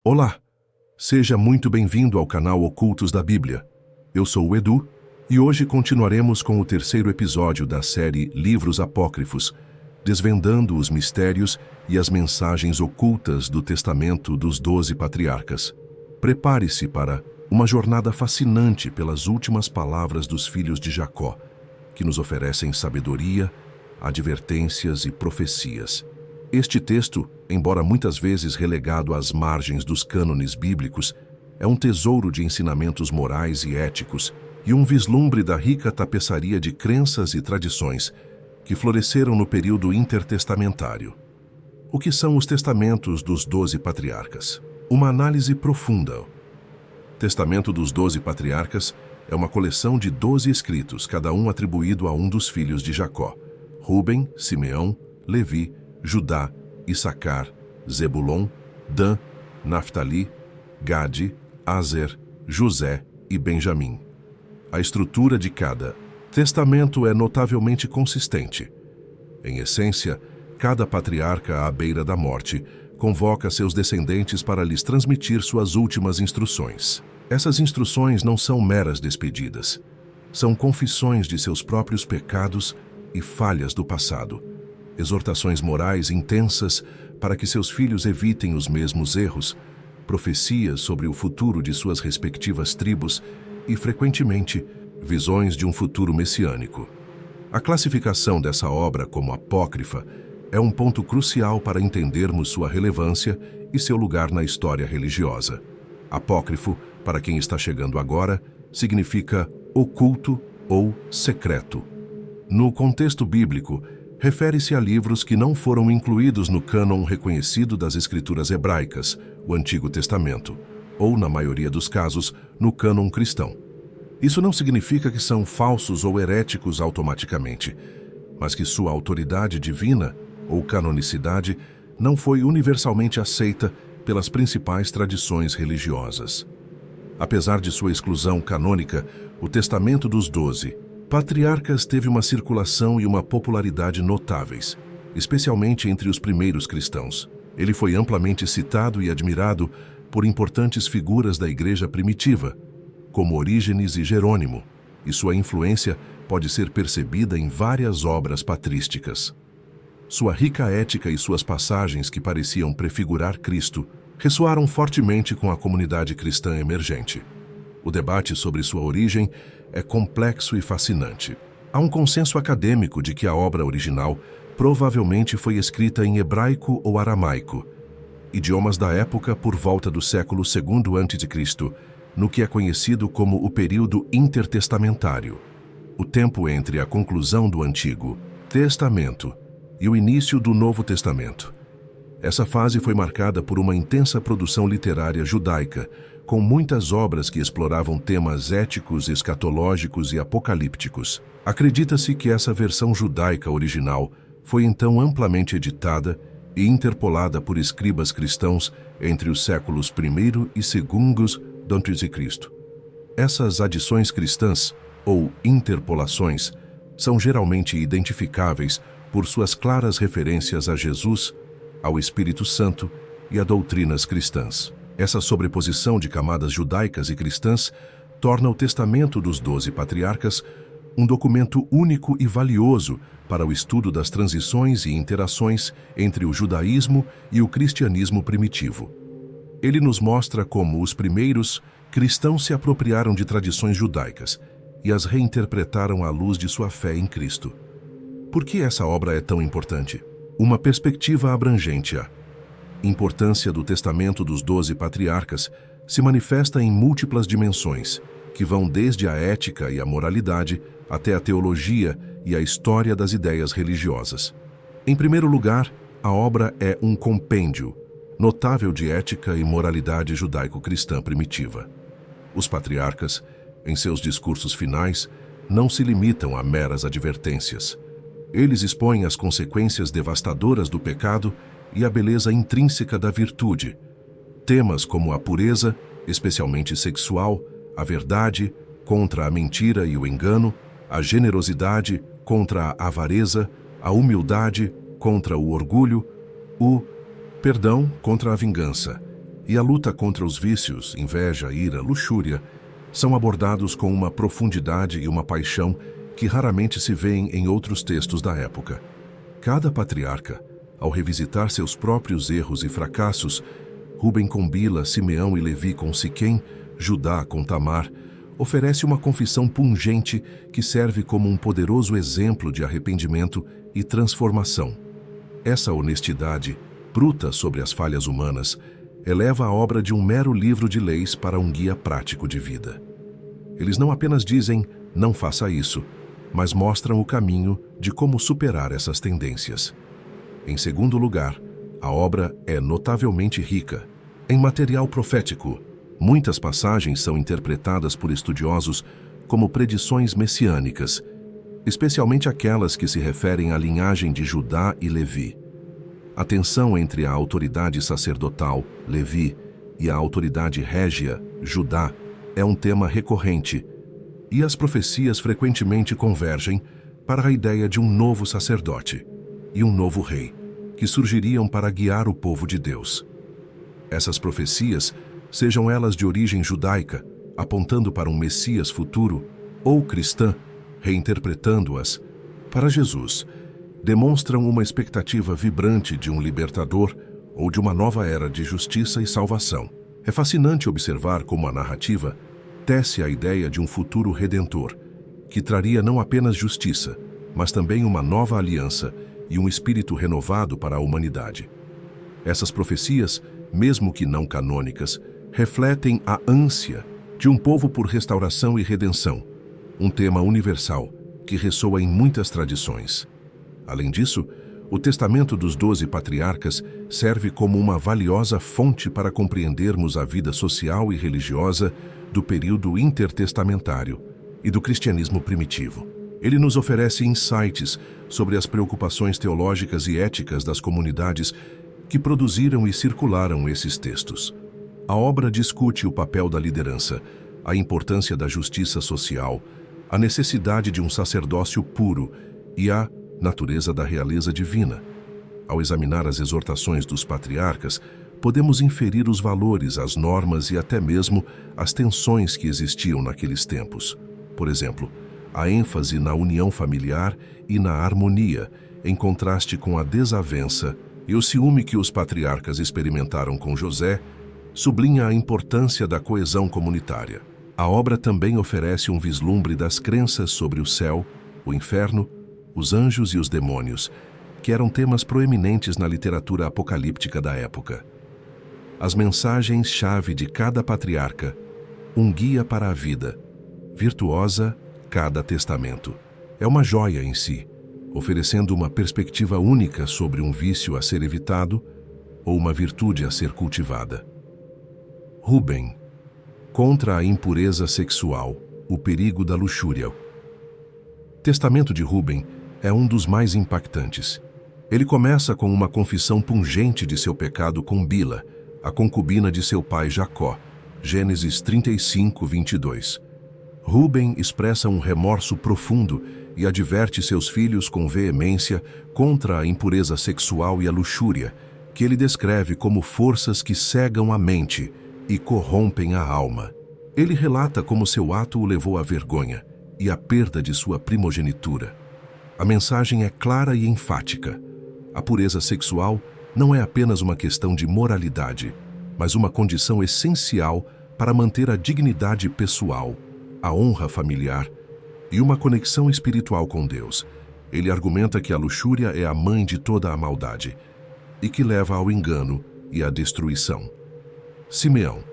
Olá, seja muito bem-vindo ao canal Ocultos da Bíblia. Eu sou o Edu e hoje continuaremos com o terceiro episódio da série Livros Apócrifos, desvendando os mistérios e as mensagens ocultas do Testamento dos 12 Patriarcas. Prepare-se para uma jornada fascinante pelas últimas palavras dos filhos de Jacó, que nos oferecem sabedoria, advertências e profecias. Este texto, embora muitas vezes relegado às margens dos cânones bíblicos, é um tesouro de ensinamentos morais e éticos e um vislumbre da rica tapeçaria de crenças e tradições que floresceram no período intertestamentário. O que são os testamentos dos 12 patriarcas? Uma análise profunda. Testamento dos 12 patriarcas é uma coleção de 12 escritos, cada um atribuído a um dos filhos de Jacó: Rúben, Simeão, Levi, Judá, Issacar, Zebulon, Dan, Naftali, Gade, Aser, José e Benjamim. A estrutura de cada testamento é notavelmente consistente. Em essência, cada patriarca à beira da morte convoca seus descendentes para lhes transmitir suas últimas instruções. Essas instruções não são meras despedidas. São confissões de seus próprios pecados e falhas do passado. Exortações morais intensas para que seus filhos evitem os mesmos erros, profecias sobre o futuro de suas respectivas tribos e, frequentemente, visões de um futuro messiânico. A classificação dessa obra como apócrifa é um ponto crucial para entendermos sua relevância e seu lugar na história religiosa. Apócrifo, para quem está chegando agora, significa oculto ou secreto. No contexto bíblico, refere-se a livros que não foram incluídos no cânon reconhecido das escrituras hebraicas, o Antigo Testamento, ou, na maioria dos casos, no cânon cristão. Isso não significa que são falsos ou heréticos automaticamente, mas que sua autoridade divina, ou canonicidade, não foi universalmente aceita pelas principais tradições religiosas. Apesar de sua exclusão canônica, o Testamento dos 12 Patriarcas teve uma circulação e uma popularidade notáveis, especialmente entre os primeiros cristãos. Ele foi amplamente citado e admirado por importantes figuras da igreja primitiva, como Orígenes e Jerônimo, e sua influência pode ser percebida em várias obras patrísticas. Sua rica ética e suas passagens que pareciam prefigurar Cristo ressoaram fortemente com a comunidade cristã emergente. O debate sobre sua origem é complexo e fascinante. Há um consenso acadêmico de que a obra original provavelmente foi escrita em hebraico ou aramaico, idiomas da época por volta do século II a.C., no que é conhecido como o período intertestamentário, o tempo entre a conclusão do Antigo Testamento e o início do Novo Testamento. Essa fase foi marcada por uma intensa produção literária judaica, com muitas obras que exploravam temas éticos, escatológicos e apocalípticos. Acredita-se que essa versão judaica original foi então amplamente editada e interpolada por escribas cristãos entre os séculos I e II d.C. Essas adições cristãs, ou interpolações, são geralmente identificáveis por suas claras referências a Jesus, ao Espírito Santo e a doutrinas cristãs. Essa sobreposição de camadas judaicas e cristãs torna o Testamento dos 12 Patriarcas um documento único e valioso para o estudo das transições e interações entre o judaísmo e o cristianismo primitivo. Ele nos mostra como os primeiros cristãos se apropriaram de tradições judaicas e as reinterpretaram à luz de sua fé em Cristo. Por que essa obra é tão importante? Uma perspectiva abrangente. A importância do Testamento dos 12 Patriarcas se manifesta em múltiplas dimensões, que vão desde a ética e a moralidade até a teologia e a história das ideias religiosas. Em primeiro lugar, a obra é um compêndio notável de ética e moralidade judaico-cristã primitiva. Os patriarcas, em seus discursos finais, não se limitam a meras advertências. Eles expõem as consequências devastadoras do pecado e a beleza intrínseca da virtude. Temas como a pureza, especialmente sexual, a verdade contra a mentira e o engano, a generosidade contra a avareza, a humildade contra o orgulho, o perdão contra a vingança E a luta contra os vícios, inveja, ira, luxúria, são abordados com uma profundidade e uma paixão que raramente se vêem em outros textos da época. Cada patriarca, ao revisitar seus próprios erros e fracassos, Rúben com Bila, Simeão e Levi com Siquém, Judá com Tamar, oferece uma confissão pungente que serve como um poderoso exemplo de arrependimento e transformação. Essa honestidade, bruta sobre as falhas humanas, eleva a obra de um mero livro de leis para um guia prático de vida. Eles não apenas dizem, não faça isso, mas mostram o caminho de como superar essas tendências. Em segundo lugar, a obra é notavelmente rica em material profético. Muitas passagens são interpretadas por estudiosos como predições messiânicas, especialmente aquelas que se referem à linhagem de Judá e Levi. A tensão entre a autoridade sacerdotal, Levi, e a autoridade régia, Judá, é um tema recorrente, e as profecias frequentemente convergem para a ideia de um novo sacerdote e um novo rei, que surgiriam para guiar o povo de Deus. Essas profecias, sejam elas de origem judaica, apontando para um Messias futuro, ou cristã, reinterpretando-as para Jesus, demonstram uma expectativa vibrante de um libertador ou de uma nova era de justiça e salvação. É fascinante observar como a narrativa tece a ideia de um futuro redentor, que traria não apenas justiça, mas também uma nova aliança e um espírito renovado para a humanidade. Essas profecias, mesmo que não canônicas, refletem a ânsia de um povo por restauração e redenção, um tema universal que ressoa em muitas tradições. Além disso, o testamento dos 12 patriarcas serve como uma valiosa fonte para compreendermos a vida social e religiosa do período intertestamentário e do cristianismo primitivo. Ele nos oferece insights sobre as preocupações teológicas e éticas das comunidades que produziram e circularam esses textos. A obra discute o papel da liderança, a importância da justiça social, a necessidade de um sacerdócio puro e a natureza da realeza divina. Ao examinar as exortações dos patriarcas, podemos inferir os valores, as normas e até mesmo as tensões que existiam naqueles tempos. Por exemplo, a ênfase na união familiar e na harmonia, em contraste com a desavença e o ciúme que os patriarcas experimentaram com José, sublinha a importância da coesão comunitária. A obra também oferece um vislumbre das crenças sobre o céu, o inferno, os anjos e os demônios, que eram temas proeminentes na literatura apocalíptica da época. As mensagens-chave de cada patriarca, um guia para a vida, virtuosa cada testamento. É uma joia em si, oferecendo uma perspectiva única sobre um vício a ser evitado ou uma virtude a ser cultivada. Rúben, contra a impureza sexual, o perigo da luxúria. O testamento de Rúben é um dos mais impactantes. Ele começa com uma confissão pungente de seu pecado com Bila, a concubina de seu pai Jacó, Gênesis 35, 22. Rúben expressa um remorso profundo e adverte seus filhos com veemência contra a impureza sexual e a luxúria, que ele descreve como forças que cegam a mente e corrompem a alma. Ele relata como seu ato o levou à vergonha e à perda de sua primogenitura. A mensagem é clara e enfática. A pureza sexual não é apenas uma questão de moralidade, mas uma condição essencial para manter a dignidade pessoal, a honra familiar e uma conexão espiritual com Deus. Ele argumenta que a luxúria é a mãe de toda a maldade e que leva ao engano e à destruição. Simeão,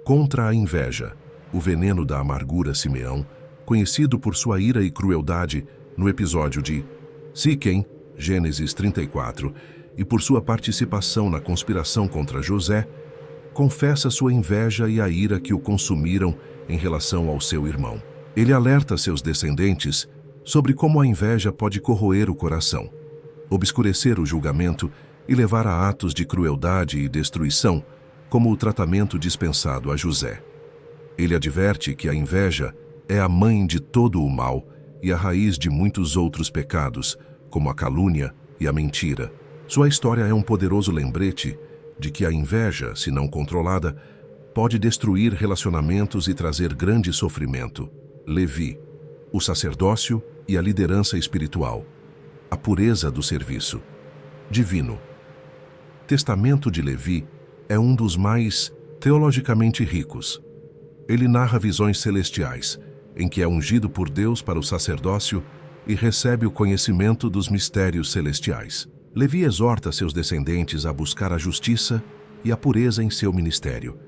contra a inveja, o veneno da amargura. Simeão, conhecido por sua ira e crueldade no episódio de Siquém, Gênesis 34, e por sua participação na conspiração contra José, confessa sua inveja e a ira que o consumiram em relação ao seu irmão. Ele alerta seus descendentes sobre como a inveja pode corroer o coração, obscurecer o julgamento e levar a atos de crueldade e destruição, como o tratamento dispensado a José. Ele adverte que a inveja é a mãe de todo o mal e a raiz de muitos outros pecados, como a calúnia e a mentira. Sua história é um poderoso lembrete de que a inveja, se não controlada, pode destruir relacionamentos e trazer grande sofrimento. Levi, o sacerdócio e a liderança espiritual. A pureza do serviço. Divino. Testamento de Levi é um dos mais teologicamente ricos. Ele narra visões celestiais, em que é ungido por Deus para o sacerdócio e recebe o conhecimento dos mistérios celestiais. Levi exorta seus descendentes a buscar a justiça e a pureza em seu ministério,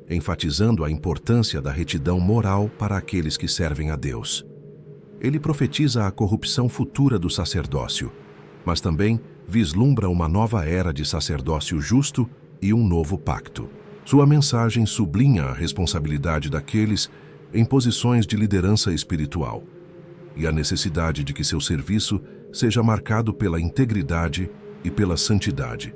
enfatizando a importância da retidão moral para aqueles que servem a Deus. Ele profetiza a corrupção futura do sacerdócio, mas também vislumbra uma nova era de sacerdócio justo e um novo pacto. Sua mensagem sublinha a responsabilidade daqueles em posições de liderança espiritual e a necessidade de que seu serviço seja marcado pela integridade e pela santidade.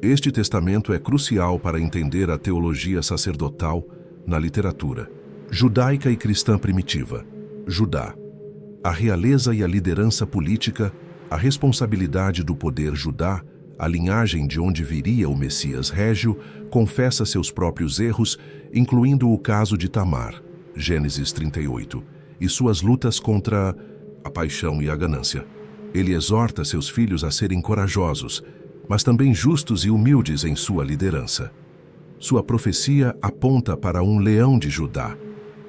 Este testamento é crucial para entender a teologia sacerdotal na literatura judaica e cristã primitiva. Judá. A realeza e a liderança política, a responsabilidade do poder Judá, a linhagem de onde viria o Messias Régio, confessa seus próprios erros, incluindo o caso de Tamar, Gênesis 38, e suas lutas contra a paixão e a ganância. Ele exorta seus filhos a serem corajosos, mas também justos e humildes em sua liderança. Sua profecia aponta para um leão de Judá,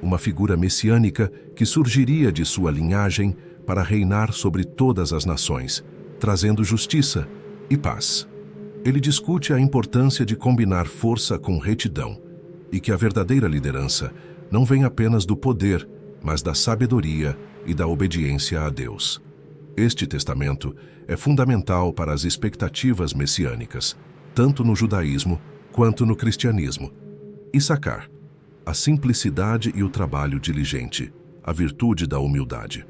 uma figura messiânica que surgiria de sua linhagem para reinar sobre todas as nações, trazendo justiça e paz. Ele discute a importância de combinar força com retidão e que a verdadeira liderança não vem apenas do poder, mas da sabedoria e da obediência a Deus. Este testamento é fundamental para as expectativas messiânicas, tanto no judaísmo quanto no cristianismo. Issacar, a simplicidade e o trabalho diligente, a virtude da humildade.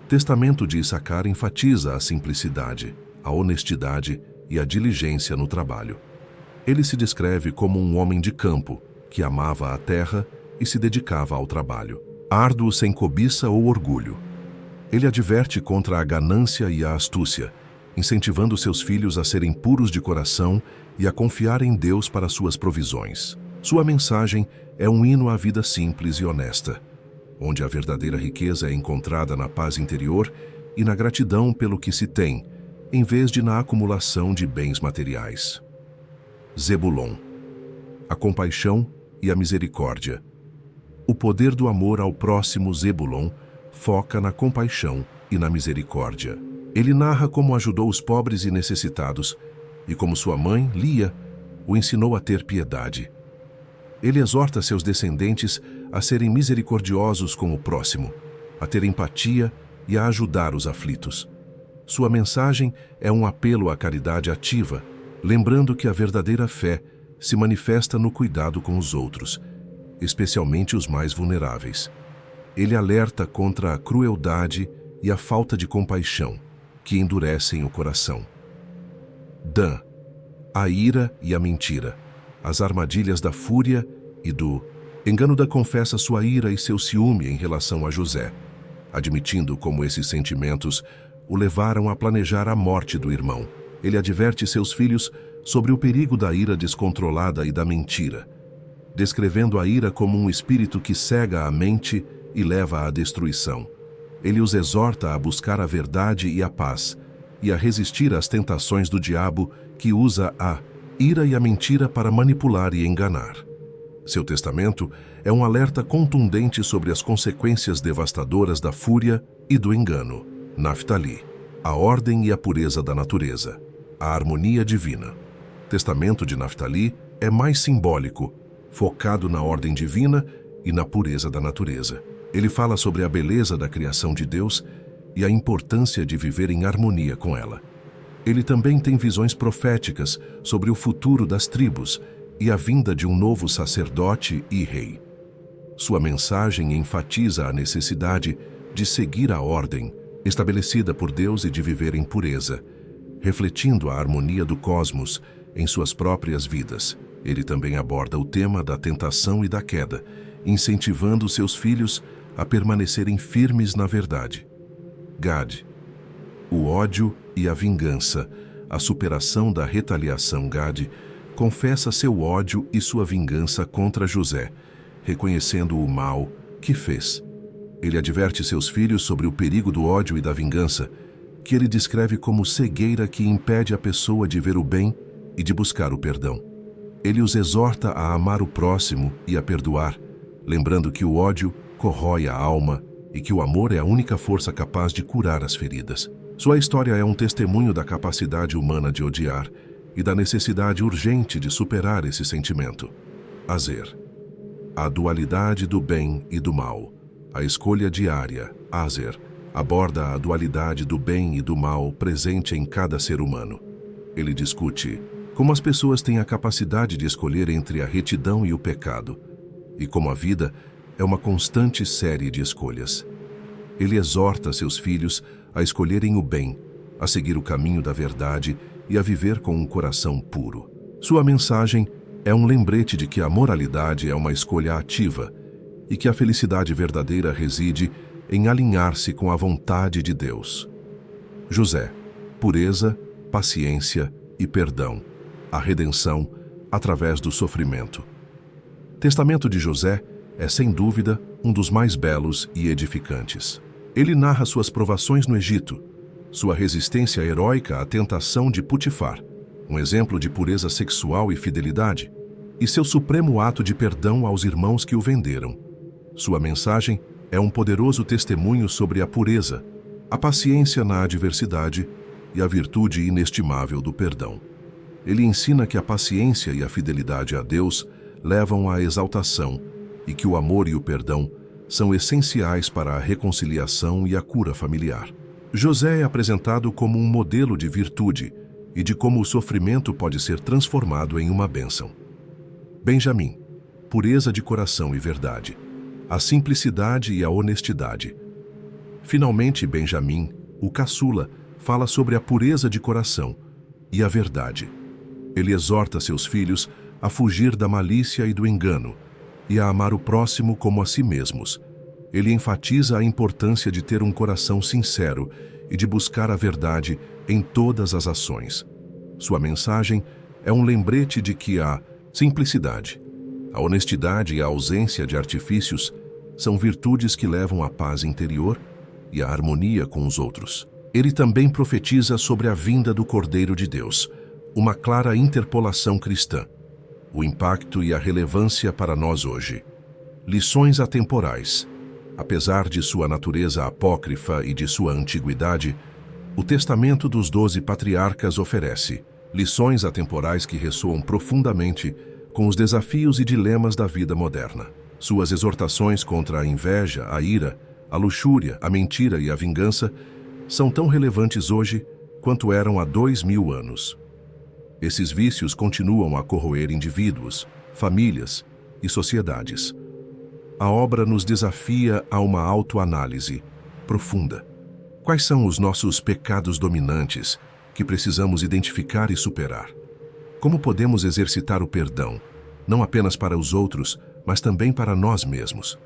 Testamento de Issacar enfatiza a simplicidade, a honestidade e a diligência no trabalho. Ele se descreve como um homem de campo, que amava a terra e se dedicava ao trabalho, árduo sem cobiça ou orgulho. Ele adverte contra a ganância e a astúcia, incentivando seus filhos a serem puros de coração e a confiar em Deus para suas provisões. Sua mensagem é um hino à vida simples e honesta, onde a verdadeira riqueza é encontrada na paz interior e na gratidão pelo que se tem, em vez de na acumulação de bens materiais. Zebulon. A compaixão e a misericórdia. O poder do amor ao próximo. Zebulon foca na compaixão e na misericórdia. Ele narra como ajudou os pobres e necessitados e como sua mãe, Lia, o ensinou a ter piedade. Ele exorta seus descendentes a serem misericordiosos com o próximo, a ter empatia e a ajudar os aflitos. Sua mensagem é um apelo à caridade ativa, lembrando que a verdadeira fé se manifesta no cuidado com os outros, especialmente os mais vulneráveis. Ele alerta contra a crueldade e a falta de compaixão, que endurecem o coração. Dan. A ira e a mentira, as armadilhas da fúria e do engano. Dan confessa sua ira e seu ciúme em relação a José, admitindo como esses sentimentos o levaram a planejar a morte do irmão. Ele adverte seus filhos sobre o perigo da ira descontrolada e da mentira, descrevendo a ira como um espírito que cega a mente e leva à destruição. Ele os exorta a buscar a verdade e a paz, e a resistir às tentações do diabo, que usa a ira e a mentira para manipular e enganar. Seu testamento é um alerta contundente sobre as consequências devastadoras da fúria e do engano. Naftali. A ordem e a pureza da natureza. A harmonia divina. Testamento de Naftali é mais simbólico, focado na ordem divina e na pureza da natureza. Ele fala sobre a beleza da criação de Deus e a importância de viver em harmonia com ela. Ele também tem visões proféticas sobre o futuro das tribos e a vinda de um novo sacerdote e rei. Sua mensagem enfatiza a necessidade de seguir a ordem estabelecida por Deus e de viver em pureza, refletindo a harmonia do cosmos em suas próprias vidas. Ele também aborda o tema da tentação e da queda, incentivando seus filhos a permanecerem firmes na verdade. Gad. O ódio e a vingança, a superação da retaliação. Gad confessa seu ódio e sua vingança contra José, reconhecendo o mal que fez. Ele adverte seus filhos sobre o perigo do ódio e da vingança, que ele descreve como cegueira que impede a pessoa de ver o bem e de buscar o perdão. Ele os exorta a amar o próximo e a perdoar, lembrando que o ódio corrói a alma e que o amor é a única força capaz de curar as feridas. Sua história é um testemunho da capacidade humana de odiar e da necessidade urgente de superar esse sentimento. Azer. A dualidade do bem e do mal. A escolha diária, Azer, aborda a dualidade do bem e do mal presente em cada ser humano. Ele discute como as pessoas têm a capacidade de escolher entre a retidão e o pecado, e como a vida é uma constante série de escolhas. Ele exorta seus filhos a escolherem o bem, a seguir o caminho da verdade e a viver com um coração puro. Sua mensagem é um lembrete de que a moralidade é uma escolha ativa e que a felicidade verdadeira reside em alinhar-se com a vontade de Deus. José, pureza, paciência e perdão. A redenção através do sofrimento. Testamento de José é, sem dúvida, um dos mais belos e edificantes. Ele narra suas provações no Egito, sua resistência heróica à tentação de Putifar, um exemplo de pureza sexual e fidelidade, e seu supremo ato de perdão aos irmãos que o venderam. Sua mensagem é um poderoso testemunho sobre a pureza, a paciência na adversidade e a virtude inestimável do perdão. Ele ensina que a paciência e a fidelidade a Deus levam à exaltação e que o amor e o perdão são essenciais para a reconciliação e a cura familiar. José é apresentado como um modelo de virtude e de como o sofrimento pode ser transformado em uma bênção. Benjamim, pureza de coração e verdade, a simplicidade e a honestidade. Finalmente, Benjamim, o caçula, fala sobre a pureza de coração e a verdade. Ele exorta seus filhos a fugir da malícia e do engano e a amar o próximo como a si mesmos. Ele enfatiza a importância de ter um coração sincero e de buscar a verdade em todas as ações. Sua mensagem é um lembrete de que a simplicidade, a honestidade e a ausência de artifícios são virtudes que levam à paz interior e à harmonia com os outros. Ele também profetiza sobre a vinda do Cordeiro de Deus, uma clara interpolação cristã, o impacto e a relevância para nós hoje. Lições atemporais. Apesar de sua natureza apócrifa e de sua antiguidade, o Testamento dos 12 Patriarcas oferece lições atemporais que ressoam profundamente com os desafios e dilemas da vida moderna. Suas exortações contra a inveja, a ira, a luxúria, a mentira e a vingança são tão relevantes hoje quanto eram há 2000 anos. Esses vícios continuam a corroer indivíduos, famílias e sociedades. A obra nos desafia a uma autoanálise profunda. Quais são os nossos pecados dominantes que precisamos identificar e superar? Como podemos exercitar o perdão, não apenas para os outros, mas também para nós mesmos?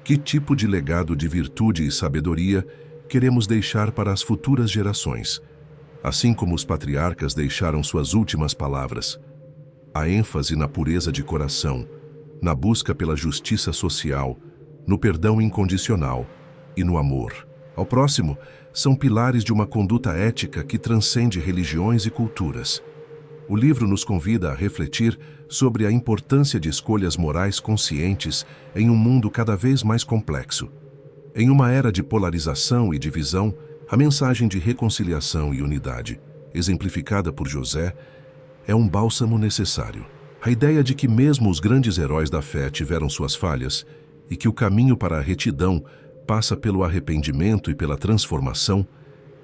Que tipo de legado de virtude e sabedoria queremos deixar para as futuras gerações? Assim como os patriarcas deixaram suas últimas palavras, a ênfase na pureza de coração, na busca pela justiça social, no perdão incondicional e no amor ao próximo, são pilares de uma conduta ética que transcende religiões e culturas. O livro nos convida a refletir sobre a importância de escolhas morais conscientes em um mundo cada vez mais complexo. Em uma era de polarização e divisão, a mensagem de reconciliação e unidade, exemplificada por José, é um bálsamo necessário. A ideia de que mesmo os grandes heróis da fé tiveram suas falhas e que o caminho para a retidão passa pelo arrependimento e pela transformação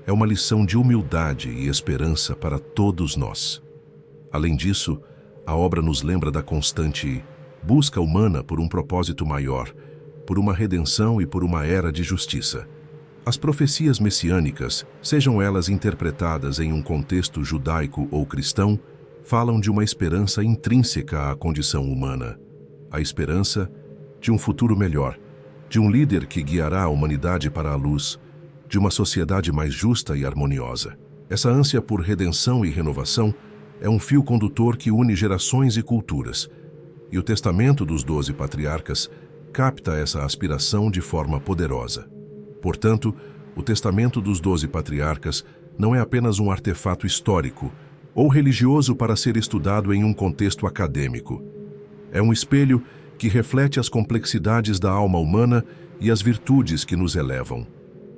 é uma lição de humildade e esperança para todos nós. Além disso, a obra nos lembra da constante busca humana por um propósito maior, por uma redenção e por uma era de justiça. As profecias messiânicas, sejam elas interpretadas em um contexto judaico ou cristão, falam de uma esperança intrínseca à condição humana, a esperança de um futuro melhor, de um líder que guiará a humanidade para a luz, de uma sociedade mais justa e harmoniosa. Essa ânsia por redenção e renovação é um fio condutor que une gerações e culturas. E o testamento dos 12 patriarcas capta essa aspiração de forma poderosa. Portanto, o testamento dos 12 patriarcas não é apenas um artefato histórico ou religioso para ser estudado em um contexto acadêmico. É um espelho que reflete as complexidades da alma humana e as virtudes que nos elevam.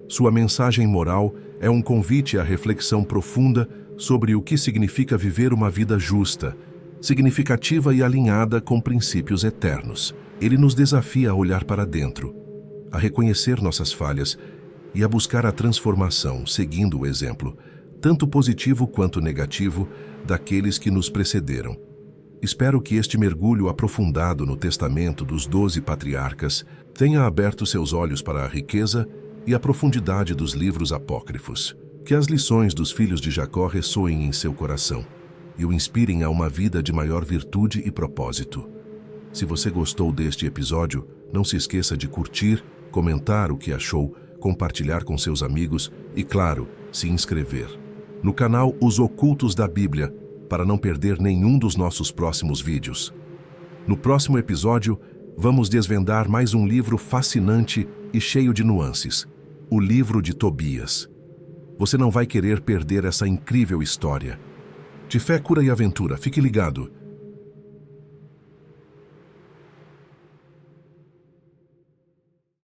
Sua mensagem moral é um convite à reflexão profunda sobre o que significa viver uma vida justa, significativa e alinhada com princípios eternos. Ele nos desafia a olhar para dentro, a reconhecer nossas falhas e a buscar a transformação, seguindo o exemplo, tanto positivo quanto negativo, daqueles que nos precederam. Espero que este mergulho aprofundado no testamento dos 12 patriarcas tenha aberto seus olhos para a riqueza e a profundidade dos livros apócrifos. Que as lições dos filhos de Jacó ressoem em seu coração e o inspirem a uma vida de maior virtude e propósito. Se você gostou deste episódio, não se esqueça de curtir, comentar o que achou, compartilhar com seus amigos e, claro, se inscrever no canal Os Ocultos da Bíblia para não perder nenhum dos nossos próximos vídeos. No próximo episódio, vamos desvendar mais um livro fascinante e cheio de nuances, o livro de Tobias. Você não vai querer perder essa incrível história. De fé, cura e aventura, fique ligado.